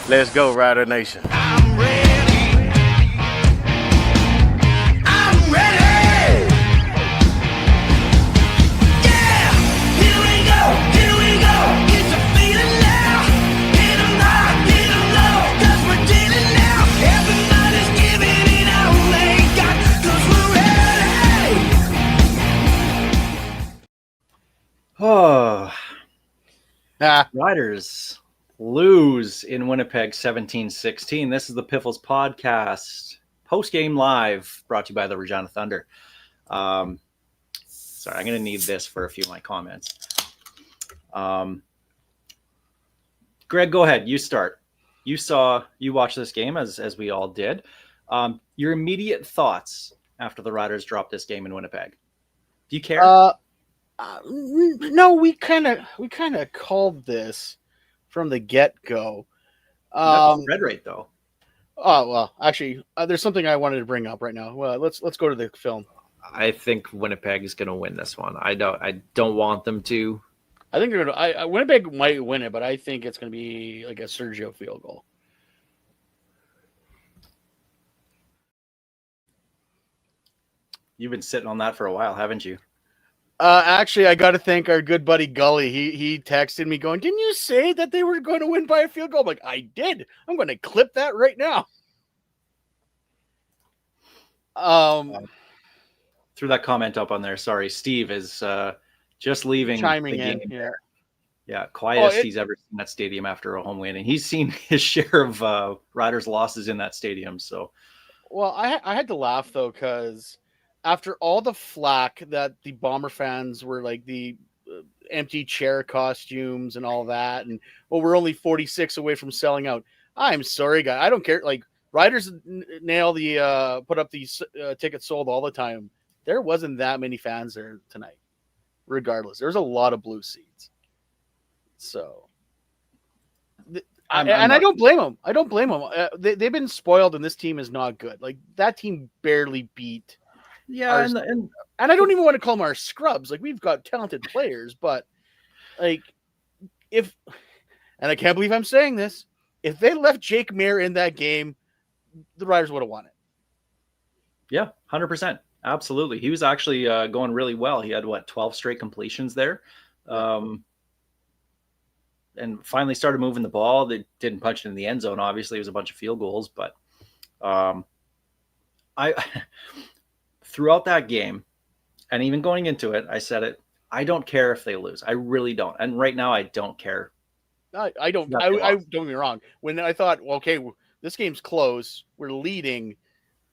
Let's go, Rider Nation. I'm ready. I'm ready. Yeah, here we go. Here we go. It's a feeling now. Get 'em high, get 'em low. 'Cause we're dealing now. Everybody's giving it all they got. 'Cause we're ready. Oh, Riders lose in Winnipeg 17-16. This is the Piffles podcast, post-game live, brought to you by the Regina Thunder. Sorry, I'm going to need this for a few of my comments. Greg, go ahead. You start. You watched this game as we all did. Your immediate thoughts after the Riders dropped this game in Winnipeg. Do you care? No, we kind of called this from the get-go. Red rate though. Oh well, actually, there's something I wanted to bring up right now. Well, let's go to the film. I think Winnipeg is going to win this one. I don't want them to. I think they're gonna. Winnipeg might win it, but I think it's gonna be like a Sergio field goal. You've been sitting on that for a while, haven't you? Actually, I got to thank our good buddy Gully. He texted me going, "Didn't you say that they were going to win by a field goal?" I'm like, I did. I'm going to clip that right now. Threw that comment up on there. Sorry, Steve is just leaving. Chiming in. Yeah, quietest he's ever seen that stadium after a home win, and he's seen his share of Riders' losses in that stadium. So, well, I had to laugh though because after all the flack that the Bomber fans were like the empty chair costumes and all that, and we're only 46 away from selling out. I'm sorry, guy. I don't care. Like Riders nail the put up these tickets sold all the time. There wasn't that many fans there tonight. Regardless, there's a lot of blue seats. So, I don't blame them. I don't blame them. They've been spoiled, and this team is not good. Like that team barely beat. Yeah, and I don't even want to call them our scrubs. Like we've got talented players, but like and I can't believe I'm saying this, if they left Jake Mayer in that game, the Riders would have won it. Yeah, 100%. Absolutely. He was actually going really well. He had 12 straight completions there. And finally started moving the ball. They didn't punch it in the end zone. Obviously, it was a bunch of field goals, but I throughout that game, and even going into it, I said it. I don't care if they lose. I really don't. And right now, I don't care. I don't. Don't get me wrong. When I thought, well, okay, this game's close, we're leading,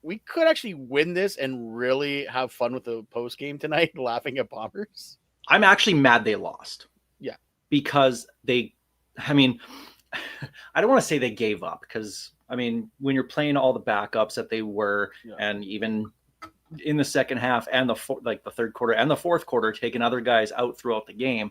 we could actually win this and really have fun with the post game tonight, laughing at Bombers. I'm actually mad they lost. Yeah, because I don't want to say they gave up because when you're playing all the backups that they were, and even in the second half and the third quarter and the fourth quarter, taking other guys out throughout the game,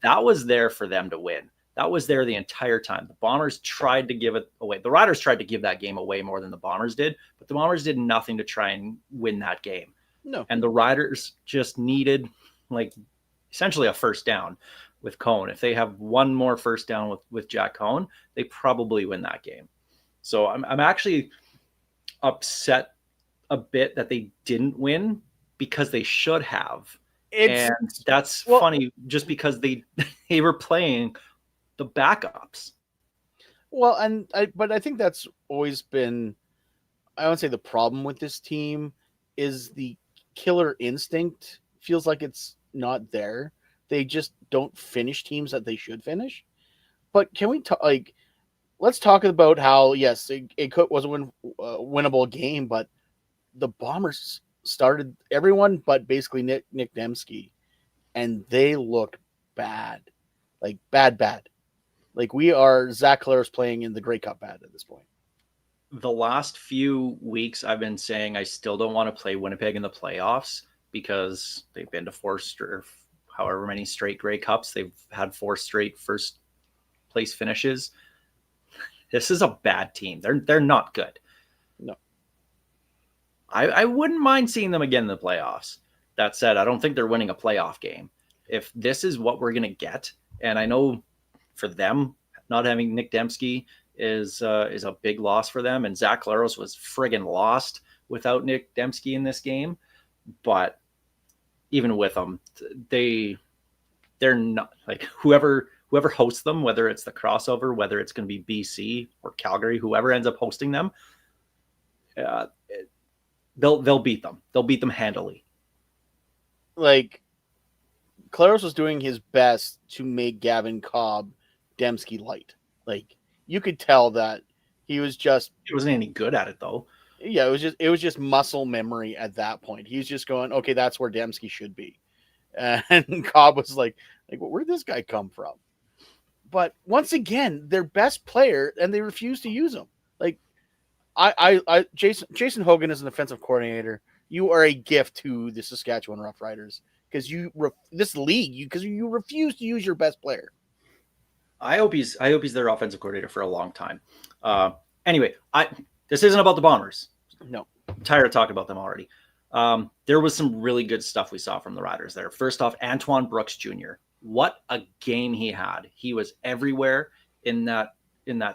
that was there for them to win. That was there the entire time. The Bombers tried to give it away. The Riders tried to give that game away more than the Bombers did, but the Bombers did nothing to try and win that game. No. And the Riders just needed essentially a first down with Cohn. If they have one more first down with Jack Cohn, they probably win that game. So I'm actually upset a bit that they didn't win because they should have. And that's funny just because they were playing the backups. Well, but I think that's always been, I would say the problem with this team is the killer instinct feels like it's not there. They just don't finish teams that they should finish. But can we talk, let's talk about how, yes, it was a winnable game, but the Bombers started everyone but basically Nick Dembski, and they looked bad. Bad. We are Zach Collaros playing in the Grey Cup bad at this point. The last few weeks I've been saying I still don't want to play Winnipeg in the playoffs because they've been to however many straight Grey Cups. They've had 4 straight first place finishes. This is a bad team. They're not good. No. I wouldn't mind seeing them again in the playoffs. That said, I don't think they're winning a playoff game. If this is what we're going to get, and I know for them, not having Nick Dembski is a big loss for them. And Zach Laros was friggin' lost without Nick Dembski in this game. But even with them, they're not like whoever hosts them, whether it's the crossover, whether it's going to be BC or Calgary, whoever ends up hosting them, they'll beat them. They'll beat them handily. Like, Claros was doing his best to make Gavin Cobb Dembski light. Like, you could tell that he was just He wasn't any good at it though. yeah, it was just muscle memory at that point. He's just going, okay, that's where Dembski should be. And Cobb was like, where'd this guy come from? But once again, their best player, and they refuse to use him. Like, Jason Hogan is an offensive coordinator. You are a gift to the Saskatchewan Roughriders because this league because you refuse to use your best player. I hope he's their offensive coordinator for a long time. Anyway, this isn't about the Bombers. No, I'm tired of talking about them already. There was some really good stuff we saw from the Riders there. First off, Antoine Brooks Jr. What a game he had. He was everywhere in that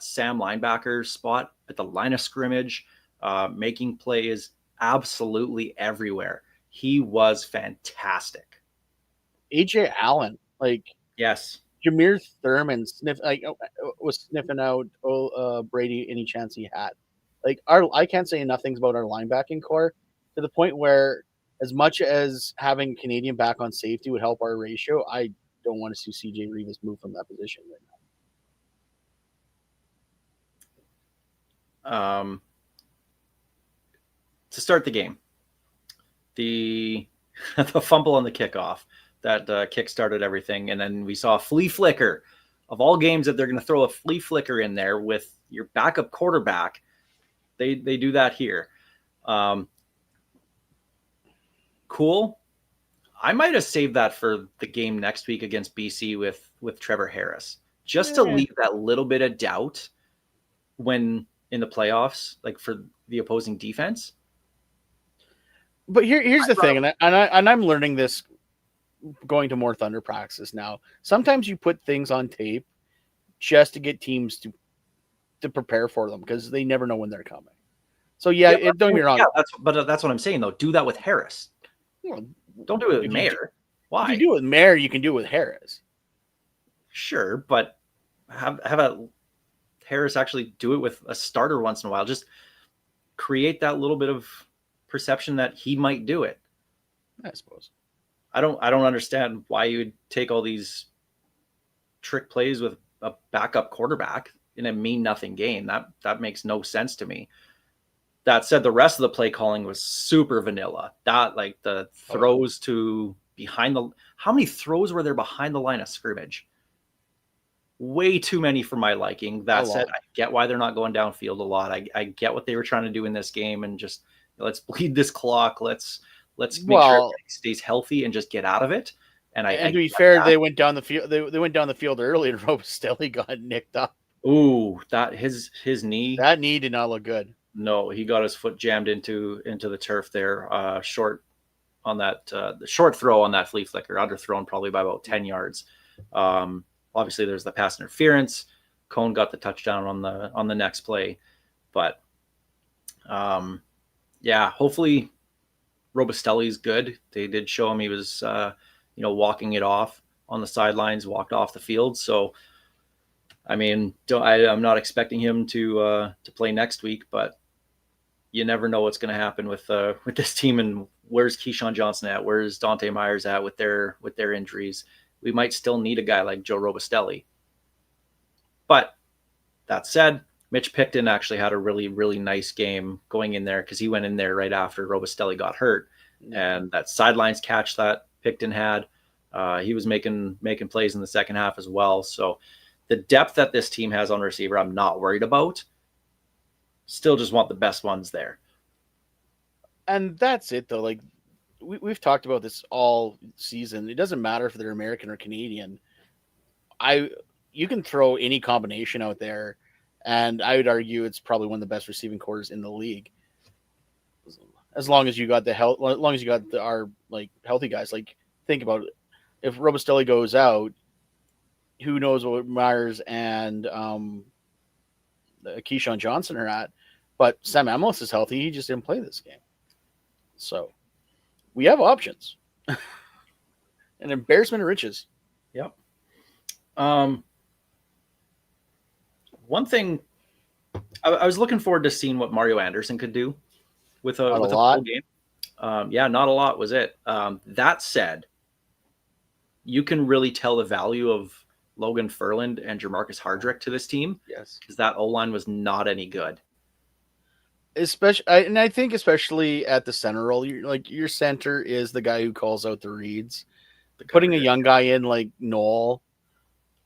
Sam linebacker spot at the line of scrimmage, making plays absolutely everywhere. He was fantastic. AJ Allen, Yes. Jameer Thurman was sniffing out Brady any chance he had. I can't say enough things about our linebacking core to the point where, as much as having Canadian back on safety would help our ratio, I don't want to see CJ Rivas move from that position right now. To start the game, the fumble on the kickoff that kick-started everything, and then we saw a flea flicker. Of all games that they're going to throw a flea flicker in there with your backup quarterback, they do that here. Cool. I might have saved that for the game next week against BC with Trevor Harris, just to leave that little bit of doubt when in the playoffs, like for the opposing defense. But here's the thing, and I'm learning this going to more Thunder practices now. Sometimes you put things on tape just to get teams to prepare for them because they never know when they're coming. So don't get me wrong. Yeah, that's what I'm saying though. Do that with Harris. Don't do it with Mayer. Why? If you do it with Mayer, you can do it with Harris. Sure, but have a Harris actually do it with a starter once in a while. Just create that little bit of perception that he might do it. I suppose. I don't understand why you would take all these trick plays with a backup quarterback in a mean nothing game. That makes no sense to me. That said, the rest of the play calling was super vanilla. That like the throws to behind how many throws were there behind the line of scrimmage? Way too many for my liking. That said, I get why they're not going downfield a lot. I get what they were trying to do in this game and just let's bleed this clock. Let's make sure it stays healthy and just get out of it. And to be fair, they went down the field. They went down the field early, and Robustelli got nicked up. Ooh, that his knee. That knee did not look good. No, he got his foot jammed into the turf there. Short on that the short throw on that flea flicker, underthrown probably by about 10 yards. Obviously, there's the pass interference. Cone got the touchdown on the next play, but hopefully Robustelli's good. They did show him he was walking it off on the sidelines, walked off the field. So, I mean, I'm not expecting him to play next week, but you never know what's going to happen with this team. And where's Keyshawn Johnson at? Where's Dante Myers at with their injuries? We might still need a guy like Joe Robustelli. But that said, Mitch Picton actually had a really, really nice game going in there because he went in there right after Robustelli got hurt. And that sidelines catch that Picton had, he was making plays in the second half as well. So the depth that this team has on receiver, I'm not worried about. Still just want the best ones there. And that's it, though. Like, we've talked about this all season. It doesn't matter if they're American or Canadian. You can throw any combination out there, and I would argue it's probably one of the best receiving corps in the league. As long as you got our healthy guys. Like, think about it. If Robustelli goes out, who knows what Myers and Keyshawn Johnson are at. But Sam Amos is healthy. He just didn't play this game. So we have options. An embarrassment of riches. Yep. One thing I was looking forward to seeing what Mario Anderson could do with a lot. full game. Yeah, not a lot was it. That said, you can really tell the value of Logan Ferland and Jamarcus Hardrick to this team Yes. because that O-line was not any good. And I think especially at the center role, your center is the guy who calls out the reads. Putting a young guy in like Noel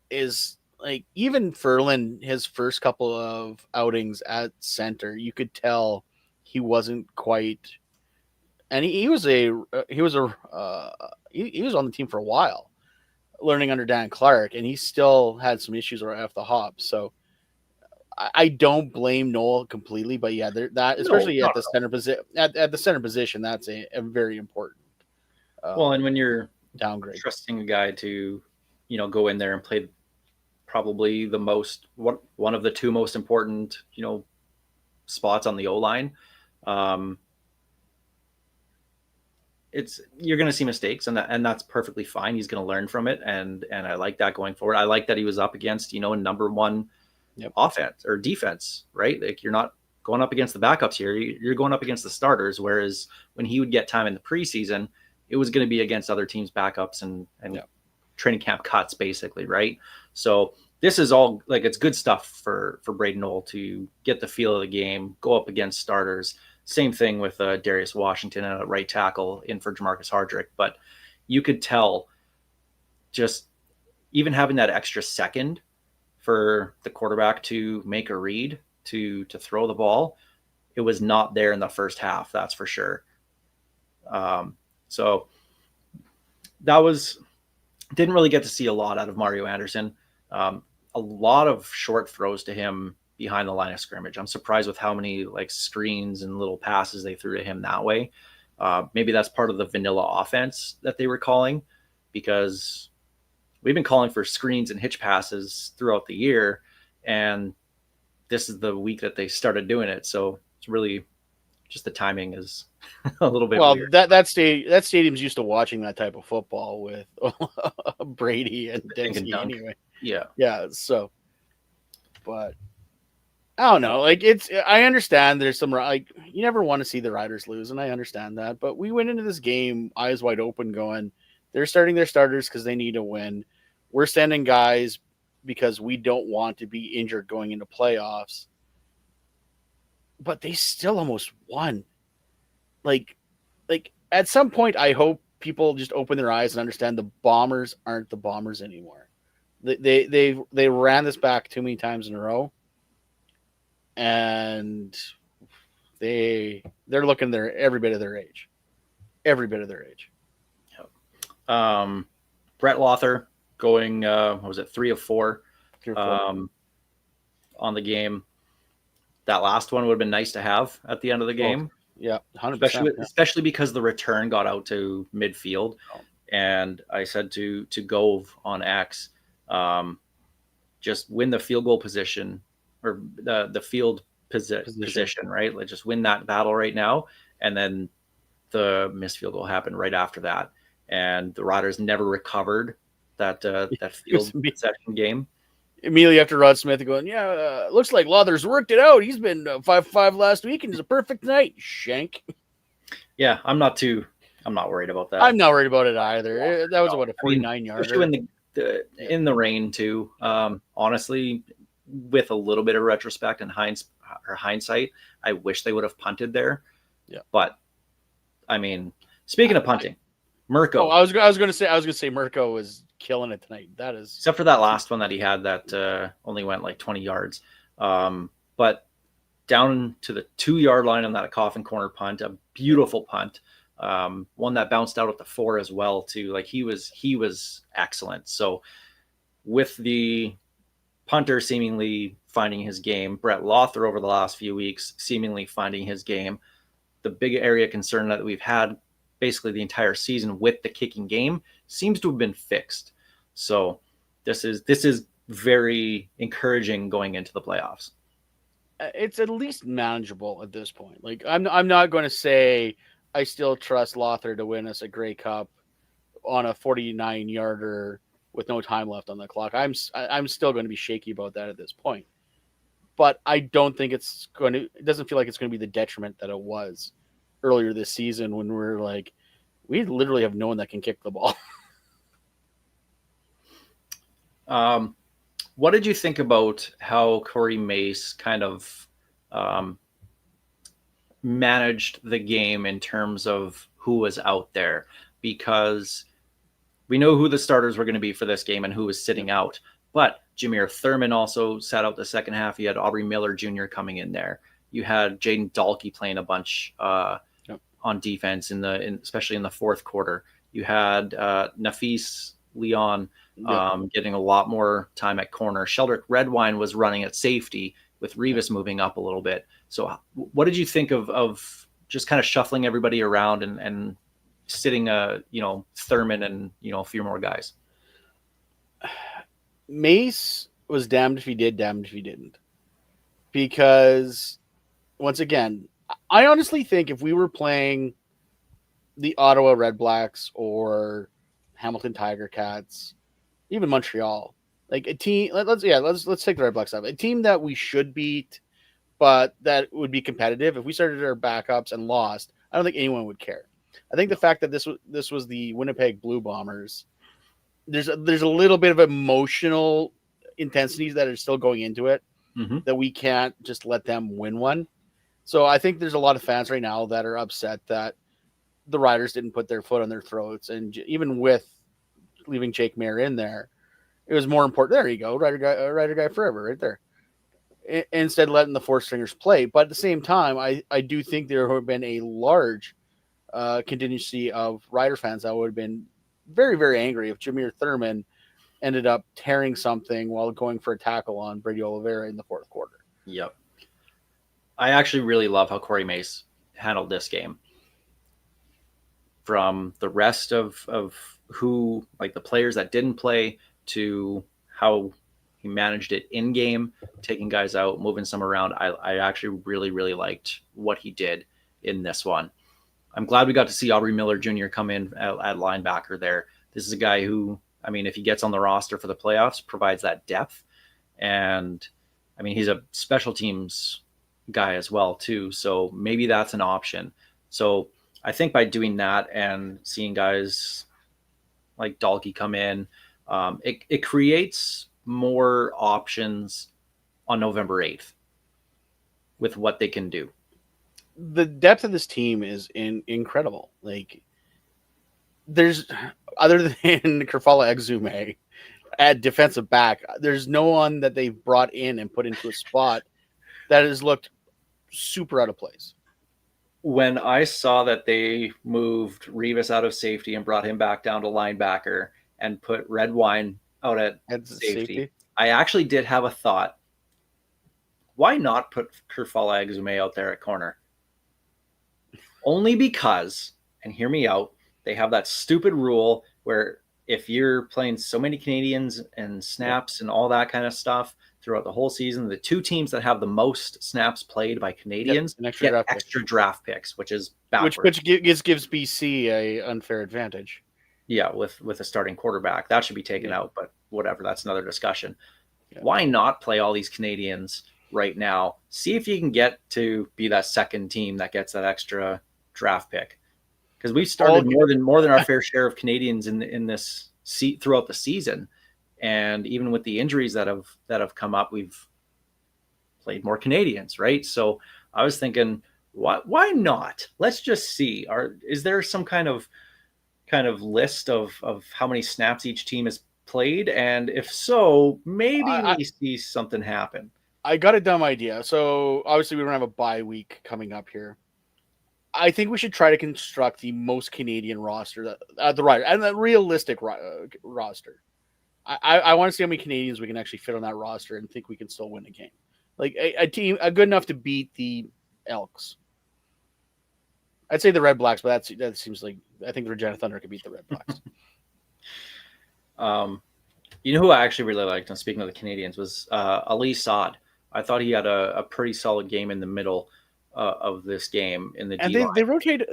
is like, even Ferland, his first couple of outings at center, you could tell he wasn't quite. And he was on the team for a while, learning under Dan Clark, and he still had some issues right off the hop. So I don't blame Noel completely, but yeah, especially at the center position, at the center position, that's a very important. Well, and when you're downgrade, trusting a guy to, go in there and play probably one of the two most important, spots on the O-line, you're going to see mistakes, and that's perfectly fine. He's going to learn from it, and I like that going forward. I like that he was up against a number one offense or defense, right? Like, you're not going up against the backups here. You're going up against the starters. Whereas when he would get time in the preseason, it was going to be against other teams' backups and training camp cuts, basically, right? So this is all like, it's good stuff for Braden Knoll to get the feel of the game, go up against starters. Same thing with Darius Washington at a right tackle in for Jamarcus Hardrick. But you could tell, just even having that extra second for the quarterback to make a read, to throw the ball, it was not there in the first half, that's for sure. So that didn't really get to see a lot out of Mario Anderson. A lot of short throws to him behind the line of scrimmage. I'm surprised with how many like screens and little passes they threw to him that way. Maybe that's part of the vanilla offense that they were calling, because we've been calling for screens and hitch passes throughout the year, and this is the week that they started doing it. So it's really just the timing is a little bit weird. that stadium's used to watching that type of football with Brady and Dempsey anyway. Yeah. So, but I don't know. Like, I understand there's some, like, you never want to see the Riders lose, and I understand that. But we went into this game eyes wide open, going, they're starting their starters because they need to win. We're sending guys because we don't want to be injured going into playoffs. But they still almost won. Like at some point, I hope people just open their eyes and understand the Bombers aren't the Bombers anymore. They ran this back too many times in a row, and they're looking every bit of their age. Yep. Brett Lothar going, 3 of 4 on the game. That last one would have been nice to have at the end of the game. Yeah, 100%. Especially because the return got out to midfield. And I said to Gove on X, just win the field goal position, or the field position, right? Let's just win that battle right now. And then the missed field goal happened right after that. And the Riders never recovered that field possession game. Immediately after Rod Smith going, looks like Lothar's worked it out. He's been 5-5 last week, and it's a perfect night. Shank. Yeah, I'm not worried about that. I'm not worried about it either. That was a 49-yarder. Especially in the rain too. Honestly, with a little bit of retrospect and hindsight, I wish they would have punted there. Yeah. But I mean, speaking of punting, Mirko. Oh, I was going to say Mirko was killing it tonight. That is, except for that last one that he had that only went like 20 yards. But down to the 2-yard line on that coffin corner punt, a beautiful punt. One that bounced out at the 4 as well too. Like, he was excellent. So with the punter seemingly finding his game, Brett Lothar over the last few weeks seemingly finding his game, the big area of concern that we've had basically the entire season with the kicking game seems to have been fixed. So this is very encouraging going into the playoffs. it's at least manageable at this point. Like I'm not going to say I still trust Lothar to win us a Grey Cup on a 49-yarder with no time left on the clock. I'm still going to be shaky about that at this point. But I don't think it's going to. It doesn't feel like it's going to be the detriment that it was earlier this season when we're like, we literally have no one that can kick the ball. What did you think about how Corey Mace kind of managed the game in terms of who was out there? Because we know who the starters were going to be for this game and who was sitting out. But Jameer Thurman also sat out the second half. You had Aubrey Miller Jr. coming in there. You had Jaden Dahlke playing a bunch on defense especially in the fourth quarter. You had Nafis Leon getting a lot more time at corner. Sheldrick Redwine was running at safety with Revis moving up a little bit. So what did you think of just kind of shuffling everybody around and sitting Thurman and a few more guys? Mace was damned if he did, damned if he didn't. Because once again, I honestly think if we were playing the Ottawa Red Blacks or Hamilton Tiger Cats, even Montreal, like a team, let's take the Red Blacks up. A team that we should beat, but that would be competitive. If we started our backups and lost, I don't think anyone would care. I think the fact that this was the Winnipeg Blue Bombers, there's a little bit of emotional intensities that are still going into it that we can't just let them win one. So I think there's a lot of fans right now that are upset that the Riders didn't put their foot on their throats, and even with leaving Jake Mayer in there, it was more important. There you go, Rider guy forever, right there. Instead, letting the four stringers play. But at the same time, I do think there would have been a large contingency of Rider fans that would have been very, very angry if Jameer Thurman ended up tearing something while going for a tackle on Brady Oliveira in the fourth quarter. Yep. I actually really love how Corey Mace handled this game. From the rest of who, like the players that didn't play, to how he managed it in game, taking guys out, moving some around. I actually really, really liked what he did in this one. I'm glad we got to see Aubrey Miller Jr. come in at linebacker there. This is a guy who, I mean, if he gets on the roster for the playoffs, provides that depth. And I mean, he's a special teams guy as well too. So maybe that's an option. So I think by doing that and seeing guys like Dahlke come in, it creates more options on November 8th with what they can do. The depth of this team is incredible. Like, there's, other than Kerfala Exume at defensive back, there's no one that they've brought in and put into a spot that has looked super out of place. When I saw that they moved Revis out of safety and brought him back down to linebacker and put Redwine out at safety, I actually did have a thought. Why not put Kerfala Exume out there at corner? Only because, and hear me out, they have that stupid rule where if you're playing so many Canadians and snaps and all that kind of stuff throughout the whole season, the two teams that have the most snaps played by Canadians get extra draft picks, which is backwards. Which gives BC a unfair advantage. Yeah, with a starting quarterback. That should be taken out, but whatever, that's another discussion. Yeah. Why not play all these Canadians right now? See if you can get to be that second team that gets that extra draft pick. Because we've started more than our fair share of Canadians in this throughout the season, and even with the injuries that have come up, we've played more Canadians, right? So I was thinking, why not? Let's just see. Is there some kind of list of how many snaps each team has played, and if so, maybe we see something happen. I got a dumb idea. So obviously we don't have a bye week coming up here. I think we should try to construct the most Canadian roster, the Rider, and the realistic roster. I want to see how many Canadians we can actually fit on that roster and think we can still win a game. Like a team good enough to beat the Elks. I'd say the Red Blacks, but that seems like, I think the Regina Thunder could beat the Red Blacks. You know who I actually really liked, and speaking of the Canadians, was Ali Saad. I thought he had a pretty solid game in the middle of this game in the And D line.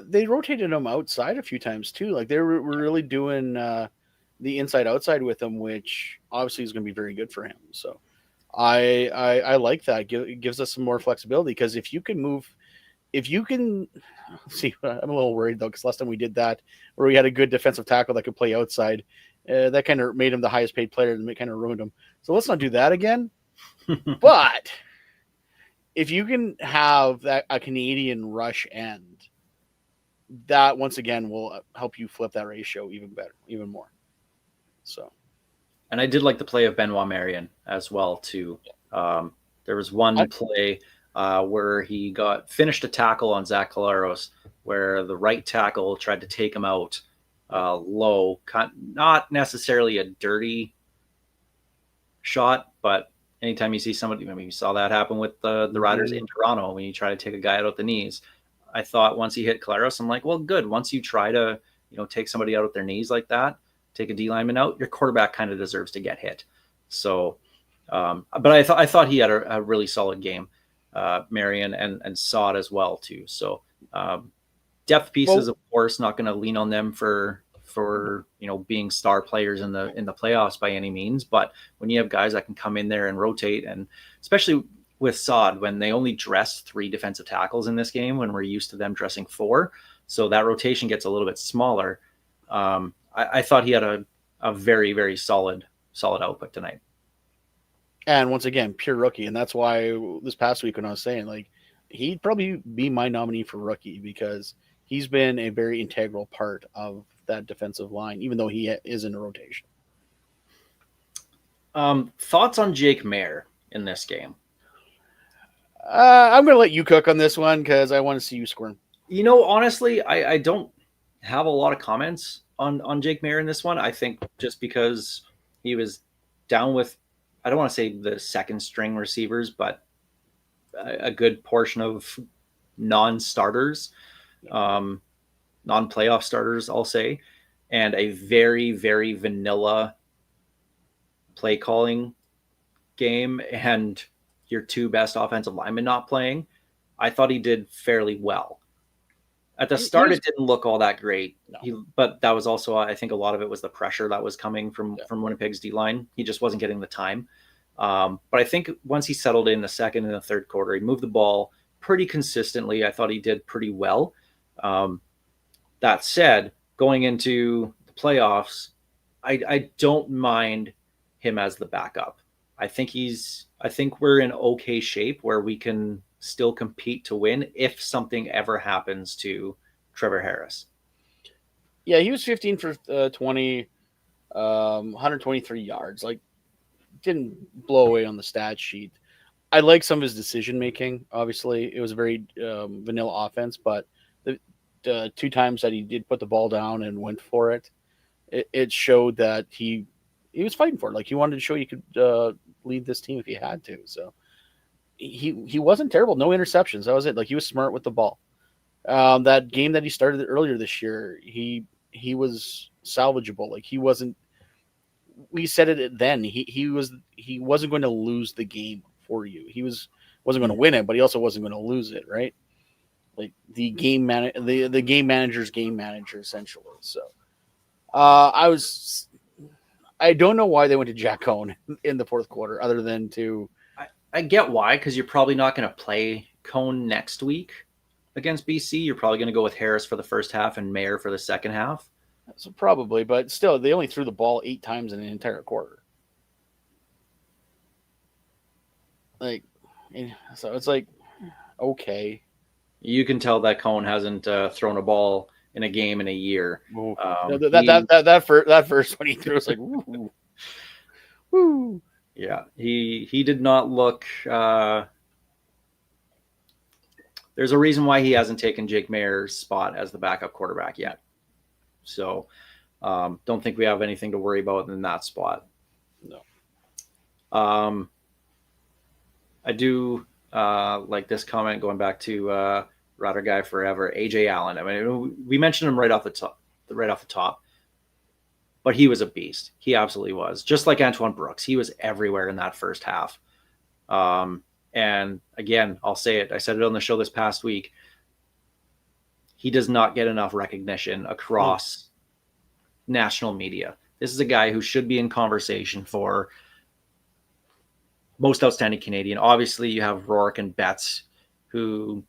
they rotated him outside a few times too. Like they were really doing the inside outside with him, which obviously is going to be very good for him. So I like that. It gives us some more flexibility because if you can see, I'm a little worried though because last time we did that where we had a good defensive tackle that could play outside, that kind of made him the highest paid player and it kind of ruined him. So let's not do that again. But if you can have a Canadian rush end, that once again will help you flip that ratio even better, even more. So, and I did like the play of Benoit Marion as well too. There was one play where he finished a tackle on Zach Collaros, where the right tackle tried to take him out low, not necessarily a dirty shot, but anytime you see somebody, maybe you saw that happen with the Riders in Toronto when you try to take a guy out at the knees. I thought once he hit Claros, I'm like, well, good. Once you try to, take somebody out at their knees like that, take a D lineman out, your quarterback kind of deserves to get hit. So, but I thought he had a really solid game, Marion and Sod as well too. So, depth pieces, of course, not going to lean on them for being star players in the playoffs by any means, but when you have guys that can come in there and rotate, and especially with Sod, when they only dressed 3 defensive tackles in this game, when we're used to them dressing 4, so that rotation gets a little bit smaller. I thought he had a very, very solid output tonight. And once again, pure rookie, and that's why this past week when I was saying like he'd probably be my nominee for rookie because he's been a very integral part of that defensive line, even though he is in a rotation. Thoughts on Jake Mayer in this game? I'm going to let you cook on this one because I want to see you squirm. Honestly, I don't have a lot of comments on Jake Mayer in this one. I think just because he was down with, I don't want to say the second string receivers, but a good portion of non-starters, non-playoff starters, I'll say, and a very, very vanilla play calling game, and your 2 best offensive linemen not playing. I thought he did fairly well. At the start, it didn't look all that great, but that was also, I think a lot of it was the pressure that was coming from Winnipeg's D-line. He just wasn't getting the time. But I think once he settled in the second and the third quarter, he moved the ball pretty consistently. I thought he did pretty well. That said, going into the playoffs, I don't mind him as the backup. I think we're in okay shape where we can still compete to win if something ever happens to Trevor Harris. Yeah, he was 15 for 20, 123 yards. Like, didn't blow away on the stat sheet. I like some of his decision making. Obviously, it was a very vanilla offense, but the 2 times that he did put the ball down and went for it, it showed that he was fighting for it. Like he wanted to show he could lead this team if he had to. So he wasn't terrible. No interceptions. That was it. Like he was smart with the ball. That game that he started earlier this year, he was salvageable. Like he wasn't. We said it then. He wasn't going to lose the game for you. He wasn't going to win it, but he also wasn't going to lose it, right? Like the game the game manager's game manager essentially. So I don't know why they went to Jack Cohn in the fourth quarter, other than to. I get why, because you're probably not going to play Cohn next week against BC. You're probably going to go with Harris for the first half and Mayer for the second half. So probably, but still, they only threw the ball 8 times in an entire quarter. Like, so it's like, okay. You can tell that Cohn hasn't thrown a ball in a game in a year. That first one he threw was like, woo, woo. Yeah, he did not look. There's a reason why he hasn't taken Jake Mayer's spot as the backup quarterback yet. So, don't think we have anything to worry about in that spot. No. I do like this comment going back to Rider Guy Forever, AJ Allen. I mean, we mentioned him right off the top, but he was a beast. He absolutely was. Just like Antoine Brooks, he was everywhere in that first half. And again, I'll say it. I said it on the show this past week. He does not get enough recognition across national media. This is a guy who should be in conversation for most outstanding Canadian. Obviously, you have Rourke and Betts, and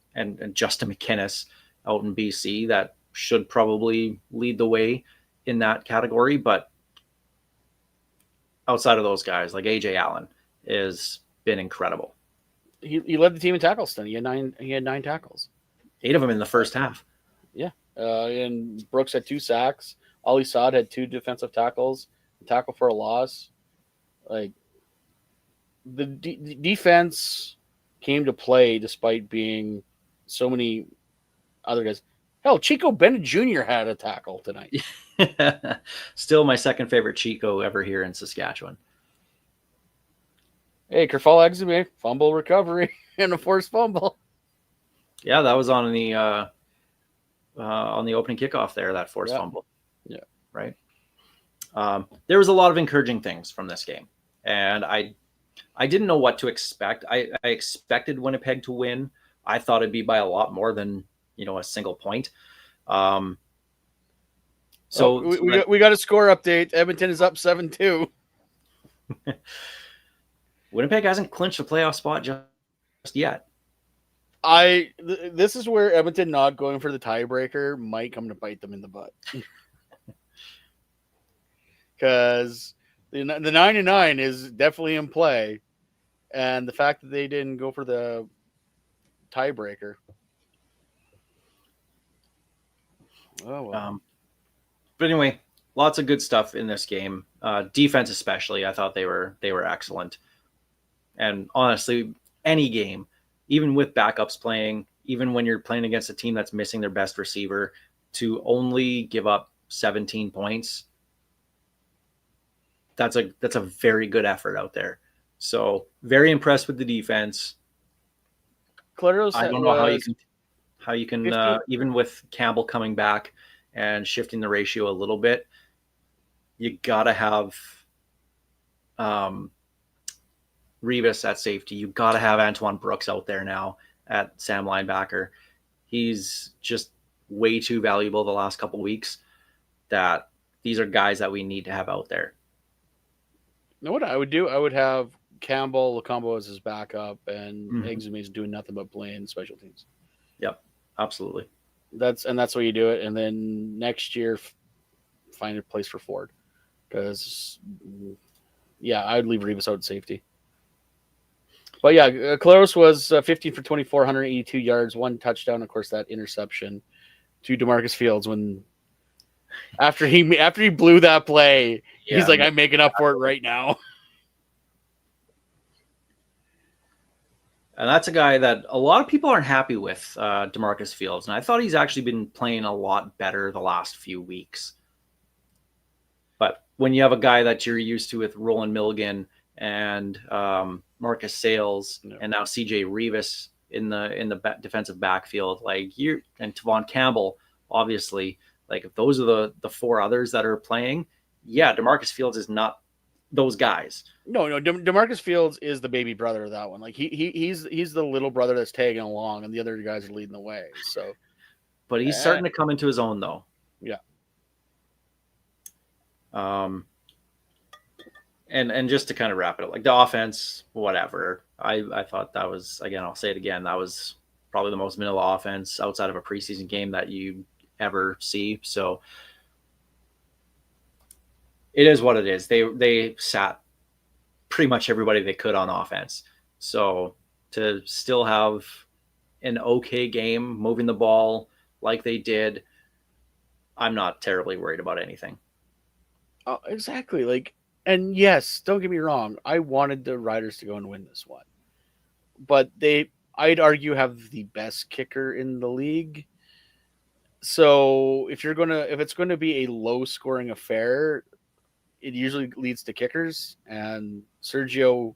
Justin McInnes out in BC that should probably lead the way in that category. But outside of those guys, like AJ Allen has been incredible. He led the team in tackles tonight. He had 9 tackles. 8 of them in the first half. Yeah. And Brooks had 2 sacks. Ali Saad had 2 defensive tackles, tackle for a loss. Like, the defense came to play despite being so many other guys. Hell, Chico Bennett Jr. had a tackle tonight. Still my second favorite Chico ever here in Saskatchewan. Hey, Kerfal Exume, fumble recovery and a forced fumble. Yeah, that was on the opening kickoff there, that forced fumble. Yeah. Right. There was a lot of encouraging things from this game, and I didn't know what to expect. I expected Winnipeg to win. I thought it'd be by a lot more than, a single point. We got a score update. Edmonton is up 7-2. Winnipeg hasn't clinched a playoff spot just yet. This is where Edmonton not going for the tiebreaker might come to bite them in the butt. Because the 9-9 is definitely in play, and the fact that they didn't go for the tiebreaker. Oh well. But anyway, lots of good stuff in this game. Defense especially, I thought they were excellent. And honestly, any game, even with backups playing, even when you're playing against a team that's missing their best receiver, to only give up 17 points, that's a very good effort out there. So very impressed with the defense. Claros, I don't know how you can even with Campbell coming back and shifting the ratio a little bit, you gotta have Revis at safety. You gotta have Antoine Brooks out there now at Sam linebacker. He's just way too valuable the last couple weeks. That these are guys that we need to have out there. You know what I would do? I would have Campbell Lacombo as his backup, and Exume is doing nothing but playing special teams. Yep, absolutely. That's what you do it, and then next year find a place for Ford, because I'd leave Revis out at safety. But yeah, Claros was 15 for 24, 182 yards, 1 touchdown. Of course, that interception to DeMarcus Fields when after he blew that play, he's like, I'm making up for it right now. And that's a guy that a lot of people aren't happy with, DeMarcus Fields. And I thought he's actually been playing a lot better the last few weeks. But when you have a guy that you're used to with Roland Milligan and Marcus Sales and now CJ Revis in the defensive backfield, and Tavon Campbell, obviously, like if those are the 4 others that are playing, DeMarcus Fields is not those guys. No, DeMarcus Fields is the baby brother of that one. Like he's the little brother that's tagging along, and the other guys are leading the way. So, but he's starting to come into his own, though. Yeah. And just to kind of wrap it up, like the offense, whatever. I thought that was, again, I'll say it again, that was probably the most vanilla offense outside of a preseason game that you ever see. So it is what it is. They sat pretty much everybody they could on offense. So to still have an okay game, moving the ball like they did, I'm not terribly worried about anything. Oh, exactly. Like, and yes, don't get me wrong, I wanted the Riders to go and win this one. But I'd argue, have the best kicker in the league. So if it's gonna be a low scoring affair, it usually leads to kickers, and Sergio,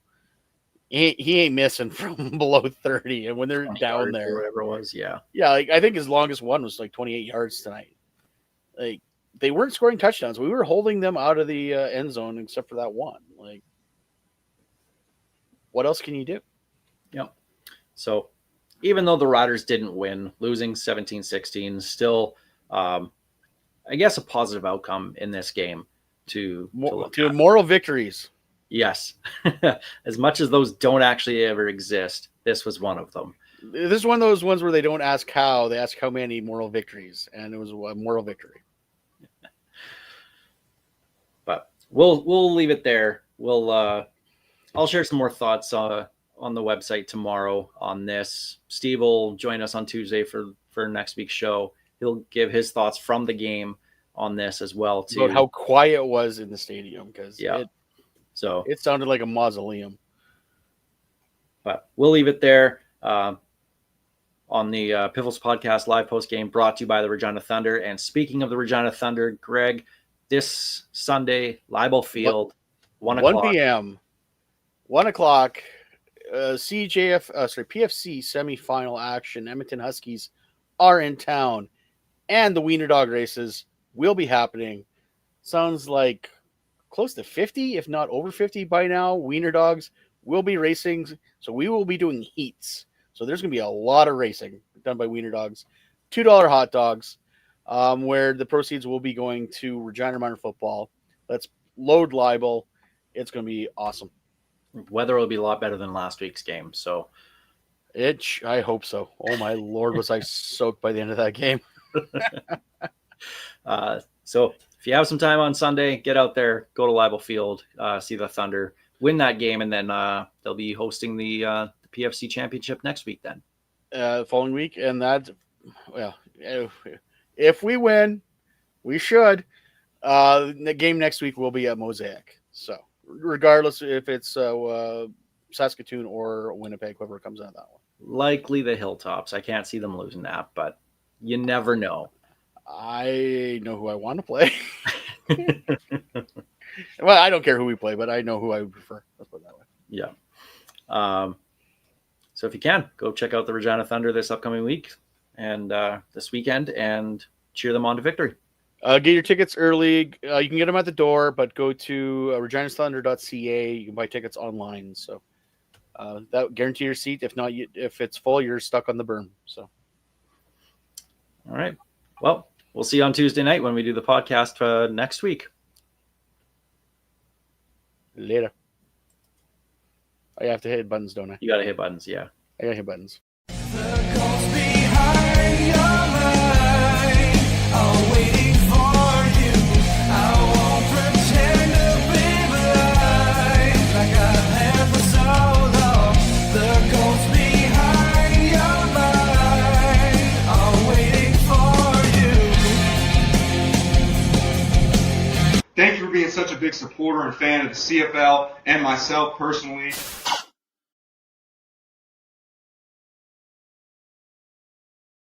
he ain't missing from below 30. And when they're down there, whatever it was, yeah, like I think his longest one was like 28 yards tonight. Like they weren't scoring touchdowns. We were holding them out of the end zone except for that one. Like, what else can you do? Yep. So even though the Riders didn't win, losing 17-16, still, I guess, a positive outcome in this game to look To at. moral victories. Yes. As much as those don't actually ever exist, this was one of them. This is one of those ones where they don't ask how, they ask how many moral victories, and it was a moral victory. But we'll leave it there. I'll share some more thoughts on the website tomorrow on this. Steve will join us on Tuesday for next week's show. He'll give his thoughts from the game on this as well too. About how quiet it was in the stadium, because it sounded like a mausoleum. But we'll leave it there. On the Piffles podcast live post game, brought to you by the Regina Thunder. And speaking of the Regina Thunder, Greg, this Sunday, Leibel Field, 1 o'clock. 1 p.m. 1 o'clock. PFC semifinal action. Edmonton Huskies are in town, and the Wiener Dog races will be happening. Sounds like close to 50, if not over 50 by now. Wiener Dogs will be racing, so we will be doing heats. So there's going to be a lot of racing done by Wiener Dogs. $2 hot dogs, where the proceeds will be going to Regina Minor Football. Let's load Leibel. It's going to be awesome. Weather will be a lot better than last week's game. So I hope so. Oh my Lord, was I soaked by the end of that game. So if you have some time on Sunday, get out there, go to Leibel Field, see the Thunder win that game, and then they'll be hosting the PFC Championship next week then. Following week, and that, well, if we win, we should. The game next week will be at Mosaic. So regardless if it's Saskatoon or Winnipeg, whoever comes out of that one. Likely the Hilltops. I can't see them losing that, but you never know. I know who I want to play. Well, I don't care who we play, but I know who I would prefer. Let's put it that way. Yeah. So if you can, go check out the Regina Thunder this upcoming week and this weekend and cheer them on to victory. Get your tickets early. You can get them at the door, but go to reginasthunder.ca. You can buy tickets online. So that guarantee your seat. If not, if it's full, you're stuck on the berm. So, all right. Well, we'll see you on Tuesday night when we do the podcast next week. Later. I have to hit buttons, don't I? You got to hit buttons, yeah. I got to hit buttons. The ghosts behind your mind are waiting for you. I won't pretend to be blind like I have for so long. The ghosts behind your mind are waiting for you. Thank you for being such a big supporter and fan of the CFL and myself personally.